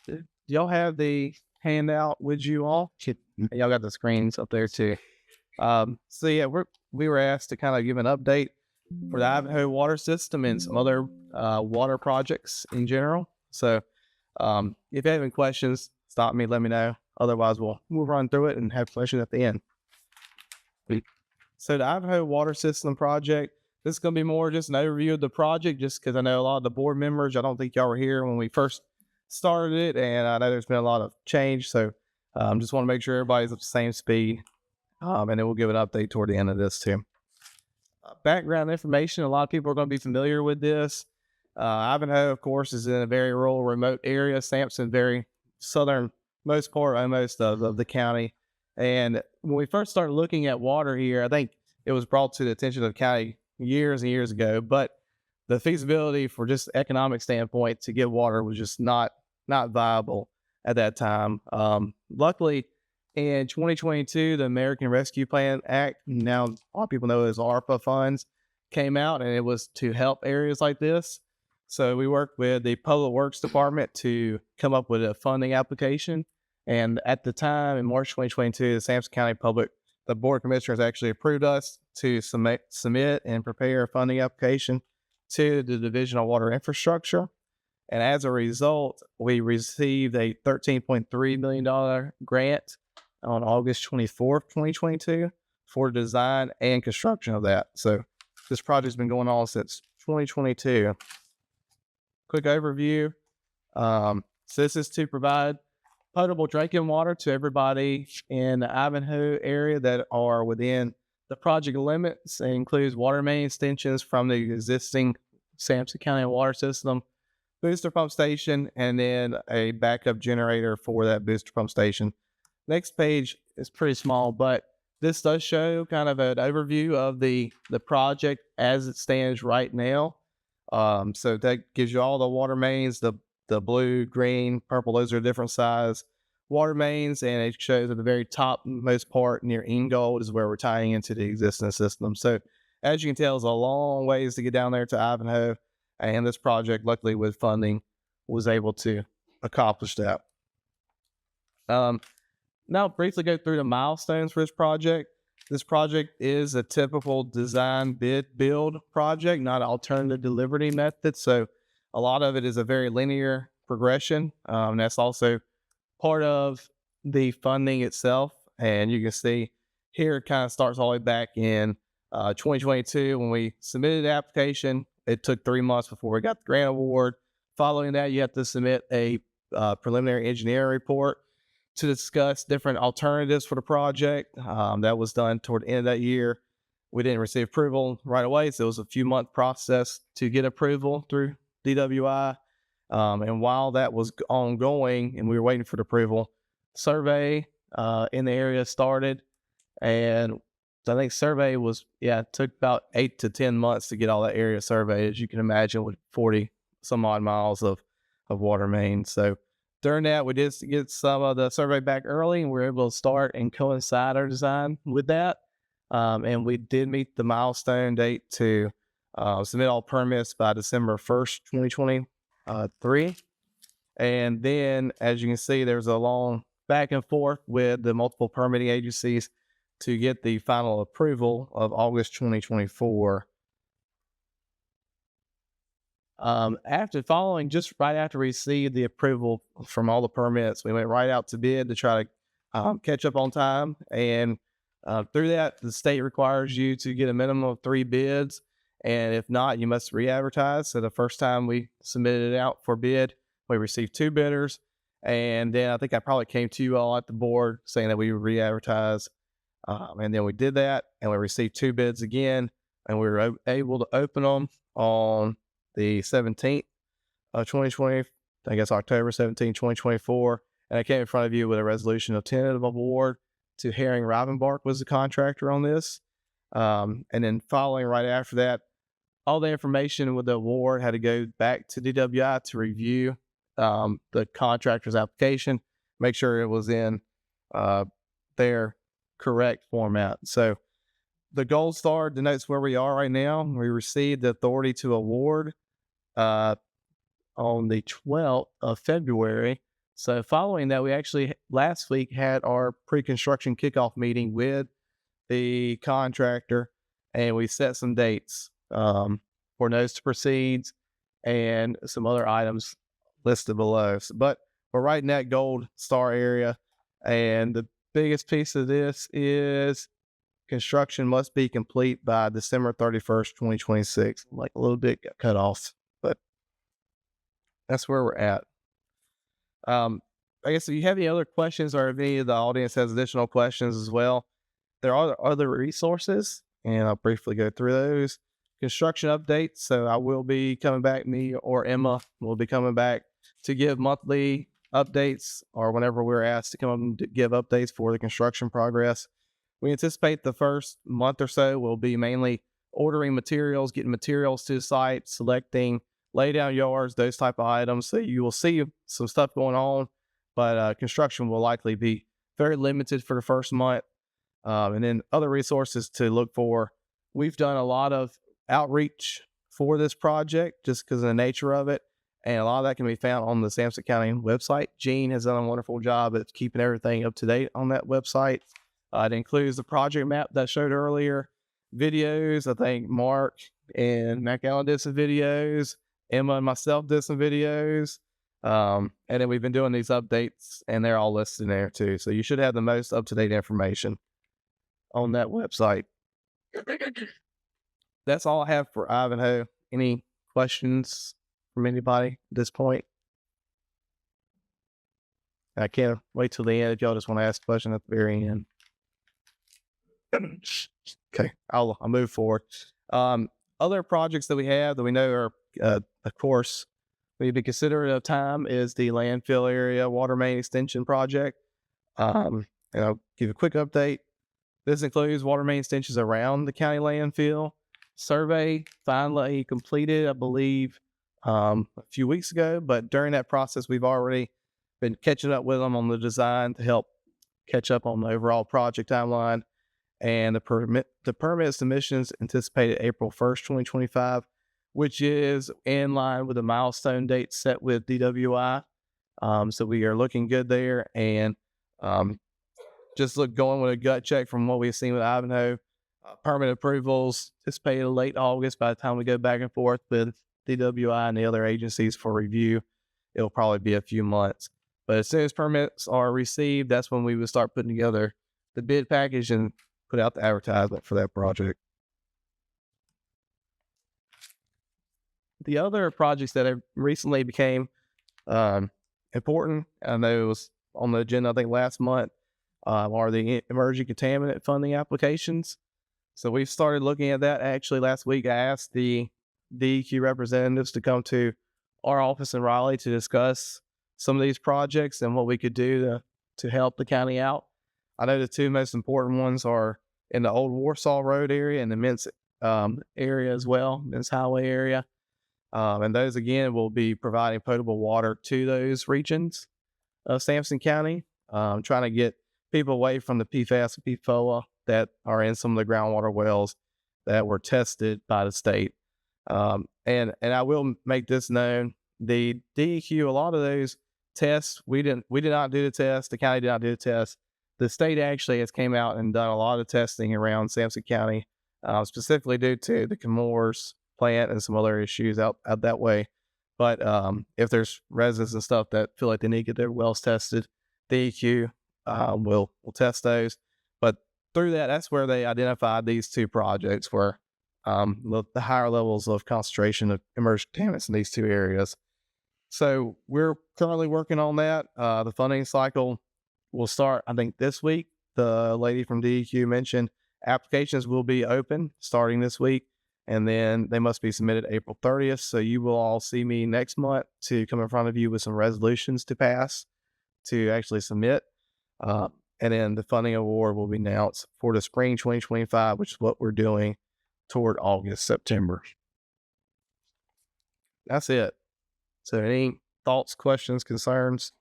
Do y'all have the handout with you all? Y'all got the screens up there too. So yeah, we were asked to kind of give an update for the Ivanhoe water system and some other water projects in general. So if you have any questions, stop me, let me know. Otherwise, we'll run through it and have questions at the end. So the Ivanhoe Water System project, this is going to be more just an overview of the project, just because I know a lot of the board members, I don't think y'all were here when we first started it, and I know there's been a lot of change. So just want to make sure everybody's at the same speed, and then we'll give an update toward the end of this too. Background information, a lot of people are going to be familiar with this. Ivanhoe, of course, is in a very rural, remote area. Sampson, very southernmost part almost of the county. And when we first started looking at water here, I think it was brought to the attention of the county years and years ago, but the feasibility for just economic standpoint to get water was just not viable at that time. Luckily, in 2022, the American Rescue Plan Act, now a lot of people know as ARPA funds, came out, and it was to help areas like this. So we worked with the Public Works Department to come up with a funding application. And at the time, in March 2022, the Sampson County the Board of Commissioners actually approved us to submit and prepare a funding application to the Division of Water Infrastructure. And as a result, we received a $13.3 million grant on August 24th, 2022 for design and construction of that. So this project's been going on since 2022. Quick overview. So this is to provide potable drinking water to everybody in the Ivanhoe area that are within the project limits. It includes water main extensions from the existing Sampson County water system, booster pump station, and then a backup generator for that booster pump station. Next page is pretty small, but this does show kind of an overview of the project as it stands right now. So that gives you all the water mains, the blue, green, purple, those are different size water mains, and it shows at the very top most part near Ingold is where we're tying into the existing system. So as you can tell, it's a long ways to get down there to Ivanhoe, and this project, luckily with funding, was able to accomplish that. Now briefly go through the milestones for this project. This project is a typical design bid build project, not an alternative delivery method. So a lot of it is a very linear progression. That's also part of the funding itself. And you can see here it kind of starts all the way back in 2022 when we submitted the application. It took 3 months before we got the grant award. Following that, you have to submit a preliminary engineering report to discuss different alternatives for the project. That was done toward the end of that year. We didn't receive approval right away, so it was a few month process to get approval through DWI. And while that was ongoing and we were waiting for the approval, survey in the area started. And I think survey took about 8 to 10 months to get all that area surveyed, as you can imagine, with 40 some odd miles of water main. So during that, we did get some of the survey back early, and we were able to start and coincide our design with that. And we did meet the milestone date to submit all permits by December 1st, 2023. And then, as you can see, there's a long back and forth with the multiple permitting agencies to get the final approval of August 2024. Just right after we received the approval from all the permits, we went right out to bid to try to catch up on time. And through that, the state requires you to get a minimum of 3 bids. And if not, you must re-advertise. So the first time we submitted it out for bid, we received 2 bidders. And then I think I probably came to you all at the board saying that we would re-advertise. And then we did that, and we received 2 bids again, and we were able to open them on the 17th of 2020, I guess October 17, 2024. And I came in front of you with a resolution of tentative award to Herring Rivenbark was the contractor on this. And then following right after that, all the information with the award had to go back to DWI to review the contractor's application, make sure it was in their correct format. So the gold star denotes where we are right now. We received the authority to award on the 12th of February So following that, we actually last week had our pre-construction kickoff meeting with the contractor, and we set some dates for notice to proceed and some other items listed below. But we're right in that gold star area, and the biggest piece of this is construction must be complete by December 31st, 2026. Like a little bit got cut off, but that's where we're at. I guess if you have any other questions, or if any of the audience has additional questions as well, there are other resources, and I'll briefly go through those. Construction updates. So I will be coming back, me or Emma will be coming back to give monthly updates, or whenever we're asked to come up and give updates for the construction progress. We anticipate the first month or so will be mainly ordering materials, getting materials to the site, selecting lay down yards, those type of items. So you will see some stuff going on, but construction will likely be very limited for the first month. And then other resources to look for. We've done a lot of outreach for this project just because of the nature of it. And a lot of that can be found on the Sampson County website. Gene has done a wonderful job at keeping everything up to date on that website. It includes the project map that I showed earlier, videos. I think Mark and Mac Allen did some videos. Emma and myself did some videos. And then we've been doing these updates, and they're all listed in there too. So you should have the most up-to-date information on that website. That's all I have for Ivanhoe. Any questions from anybody at this point? I can't wait till the end if y'all just want to ask a question at the very end. Okay, I'll move forward. Other projects that we have that we know are, of course, we need to consider at a time is the landfill area water main extension project. And I'll give a quick update. This includes water main extensions around the county landfill. Survey finally completed, I believe, a few weeks ago. But during that process, we've already been catching up with them on the design to help catch up on the overall project timeline. And the permit submissions anticipated April 1st, 2025, which is in line with the milestone date set with DWI. So we are looking good there. And just going with a gut check from what we've seen with Ivanhoe. Permit approvals anticipated late August. By the time we go back and forth with DWI and the other agencies for review, it'll probably be a few months. But as soon as permits are received, that's when we would start putting together the bid package and put out the advertisement for that project. The other projects that have recently became important, I know it was on the agenda, I think last month, are the emerging contaminant funding applications. So we've started looking at that. Actually, last week I asked the DEQ representatives to come to our office in Raleigh to discuss some of these projects and what we could do to help the county out. I know the two most important ones are in the Old Warsaw Road area and the Mintz area as well, Mintz Highway area. And those, again, will be providing potable water to those regions of Sampson County, trying to get people away from the PFAS and PFOA that are in some of the groundwater wells that were tested by the state. And I will make this known, the DEQ, a lot of those tests, we did not do the test. The county did not do the test. The state actually has came out and done a lot of testing around Sampson County, specifically due to the Chemours plant and some other issues out that way. But if there's residents and stuff that feel like they need to get their wells tested, DEQ will test those. But through that's where they identified these two projects where the higher levels of concentration of emerging contaminants in these two areas. So we're currently working on that. The funding cycle will start, I think, this week. The lady from DEQ mentioned applications will be open starting this week, and then they must be submitted April 30th. So you will all see me next month to come in front of you with some resolutions to pass to actually submit. And then the funding award will be announced for the spring 2025, which is what we're doing toward August, September. That's it. So any thoughts, questions, concerns?